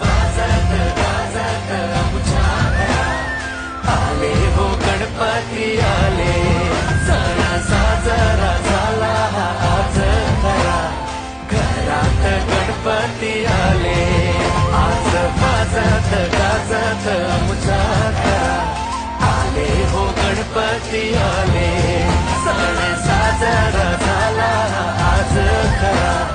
वाजत गाजत आमच्या घरात आले हो गणपती आले. सण साजरा झाला हा आज खरा, घरात गणपती आले. आज वाजत गाजत आमच्या घरात आले हो गणपती आले. सण साजरा झाला हा आज खरा.